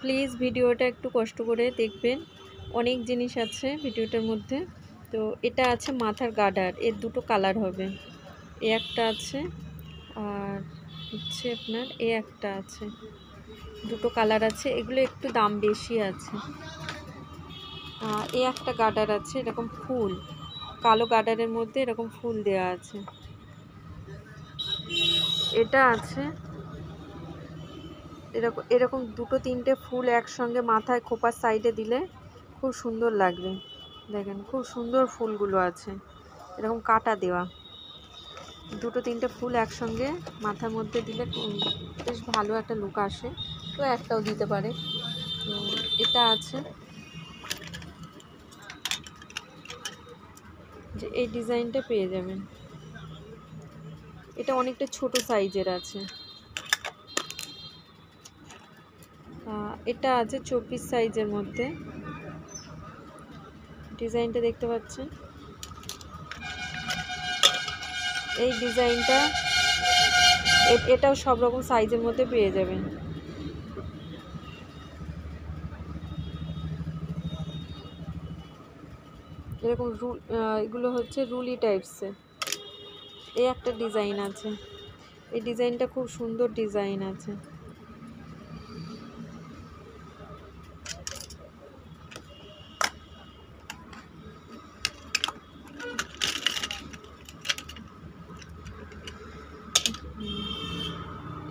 Please ভিডিওটা একটু কষ্ট করে দেখবেন, অনেক জিনিস আছে ভিডিওটার মধ্যে। তো এটা আছে মাথার গার্ডার, এর দুটো কালার হবে, এ একটা আছে আর হচ্ছে আপনার এ একটা আছে, দুটো কালার আছে। এগুলো একটু দাম বেশি আছে। এ একটা গার্ডার আছে, এরকম ফুল, কালো গার্ডারের মধ্যে এরকম ফুল দেওয়া আছে। এটা আছে এরকম এরকম দুটো তিনটে ফুল একসঙ্গে মাথায় খোপার সাইডে দিলে খুব সুন্দর লাগবে। দেখেন খুব সুন্দর ফুলগুলো আছে, এরকম কাটা দেওয়া, দুটো তিনটে ফুল একসঙ্গে মাথার মধ্যে দিলে বেশ ভালো একটা লুক আসে। তো একটাও দিতে পারে। তো এটা আছে যে এই ডিজাইনটা পেয়ে যাবেন, এটা অনেকটা ছোট সাইজের আছে। এটা আছে 24 সাইজের মধ্যে, ডিজাইনটা দেখতে পাচ্ছেন। এই ডিজাইনটা এটাও সব রকম সাইজের মধ্যে পেয়ে যাবেন। এরকম এগুলো হচ্ছে রুলি টাইপসের। এই একটা ডিজাইন আছে, এই ডিজাইনটা খুব সুন্দর ডিজাইন আছে।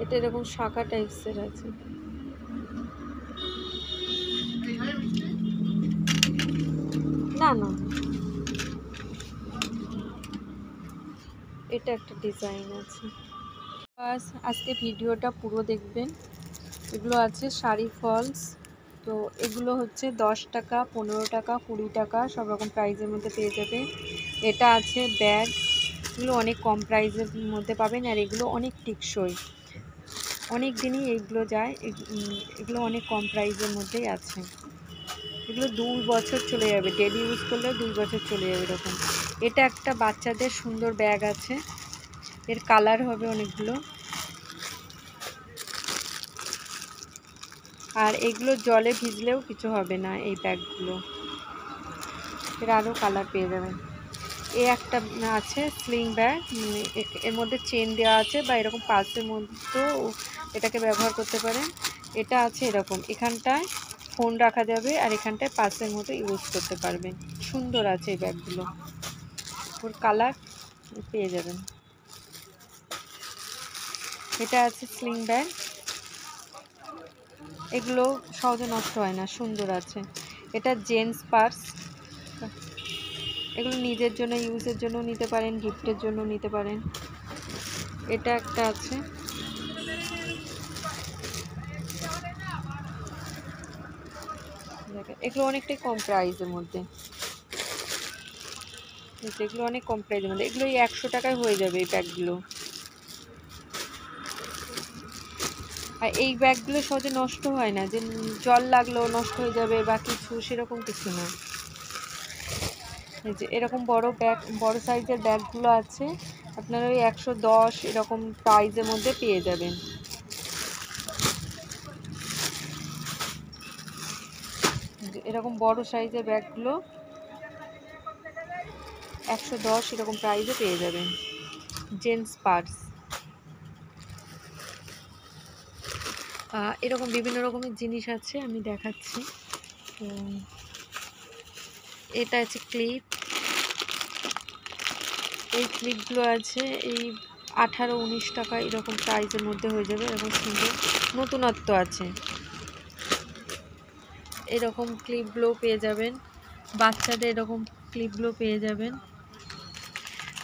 এটা এরকম শাখা টাইপসের আছে। না না, এটা একটা ডিজাইন আছে। বাস আজকে ভিডিওটা পুরো দেখবেন। এগুলো আছে শাড়ি ফলস, তো এগুলো হচ্ছে 10 টাকা, 15 টাকা, 20 টাকা সব রকম প্রাইসের মধ্যে পেয়ে যাবে। এটা আছে ব্যাগ, এগুলো অনেক কম প্রাইসের মধ্যে পাবেন, আর এগুলো অনেক টিকসই, অনেক দিনই এইগুলো যায়। এগুলো অনেক কম প্রাইসের মধ্যেই আছে। এগুলো 2 বছর চলে যাবে, ডেলি ইউজ করলে 2 বছর চলে যাবে এরকম। এটা একটা বাচ্চাদের সুন্দর ব্যাগ আছে, এর কালার হবে অনেকগুলো। আর এগুলো জলে ভিজলেও কিছু হবে না এই ব্যাগগুলো, এর আরও কালার পেয়ে যাবেন। এই একটা আছে স্লিং ব্যাগ, এর মধ্যে চেন দেওয়া আছে বা এরকম পার্সের মধ্যেও এটাকে ব্যবহার করতে পারেন। এটা আছে এরকম, এখানটায় ফোন রাখা যাবে আর এখানটায় পার্সের মতো ইউজ করতে পারবেন। সুন্দর আছে এই ব্যাগগুলো, ওর কালার পেয়ে যাবেন। এটা আছে স্লিং ব্যাগ, এগুলো সহজে নষ্ট হয় না, সুন্দর আছে। এটা জেন্টস পার্স, এগুলো নিজের জন্য ইউজের জন্য নিতে পারেন, গিফটের জন্য নিতে পারেন। এটা একটা আছে, দেখেন এগুলো অনেকটাই কম প্রাইসের মধ্যে, এগুলো অনেক কম প্রাইসের মধ্যে, এগুলো 100 টাকায় হয়ে যাবে এই ব্যাগগুলো। আর এই ব্যাগগুলো সহজে নষ্ট হয় না, যে জল লাগলেও নষ্ট হয়ে যাবে বা কিছু, সেরকম কিছু না। এই যে এরকম বড় ব্যাগ, বড় সাইজের ব্যাগগুলো আছে, আপনারা ওই 110 এরকম প্রাইসের মধ্যে পেয়ে যাবেন। এরকম বড় সাইজের ব্যাগগুলো 110 এরকম প্রাইসে পেয়ে যাবেন, জেন্টস পার্স। এরকম বিভিন্ন রকমের জিনিস আছে, আমি দেখাচ্ছি। তো এটা আছে ক্লিপ, এই ক্লিপগুলো আছে এই 18-19 টাকা এরকম প্রাইসের মধ্যে হয়ে যাবে। এরকম সুন্দর নতুনত্ব আছে, এরকম ক্লিপগুলো পেয়ে যাবেন, বাচ্চাদের এরকম ক্লিপগুলো পেয়ে যাবেন।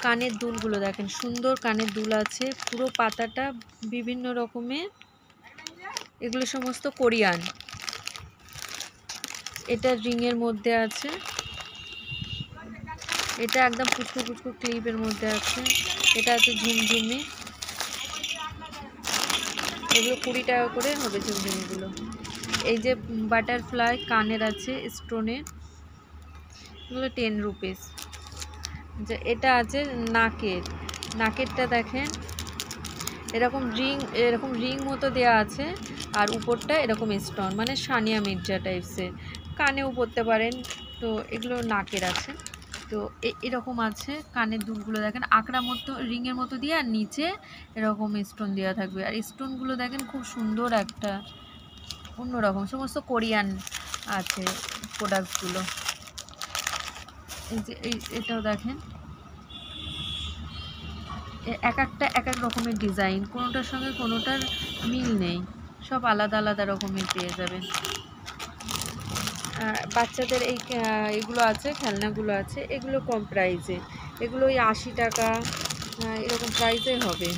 কানের দুলগুলো দেখেন, সুন্দর কানের দুল আছে, পুরো পাতাটা বিভিন্ন রকমের, এগুলো সমস্ত কোরিয়ান। এটা রিংয়ের মধ্যে আছে, এটা একদম পুচকু পুচকু ক্লিপের মধ্যে আছে। এটা আছে ঝুমঝুমি, এগুলো 20 টাকা করে হবে ঝুমঝুমিগুলো। এই যে বাটারফ্লাই কানের আছে স্টোনের, এগুলো 10 রুপিস। যে এটা আছে নাকের, নাকেরটা দেখেন এরকম রিং মতো দেওয়া আছে, আর উপরটা এরকম স্টোন, মানে সানিয়া মির্জা টাইপসের। কানেও পরতে পারেন। তো এগুলো নাকের আছে। তো এরকম আছে কানের দুলগুলো দেখেন আকড়া মতো রিংয়ের মতো দিয়ে, আর নিচে এরকম স্টোন দেওয়া থাকবে। আর স্টোনগুলো দেখেন খুব সুন্দর, একটা অন্যরকম, সমস্ত কোরিয়ান আছে প্রোডাক্টগুলো। এই যে এটাও দেখেন, এক এক রকমের ডিজাইন, কোনোটার সঙ্গে কোনোটার মিল নেই, সব আলাদা আলাদা রকমের পেয়ে যাবেন। বাচ্চাদের এইগুলো আছে, খেলনাগুলো আছে, এগুলো কম প্রাইসে, এগুলো ওই 80 টাকা এরকম প্রাইসে হবে।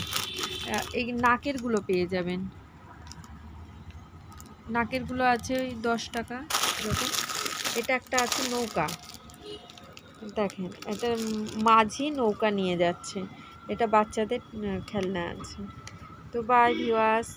এই নাকেরগুলো পেয়ে যাবেন, নাকেরগুলো আছে ওই 10 টাকা এরকম। এটা একটা আছে নৌকা, দেখেন এটা মাঝি নৌকা নিয়ে যাচ্ছে, এটা বাচ্চাদের খেলনা আছে। তো বাই ভিউয়ার্স।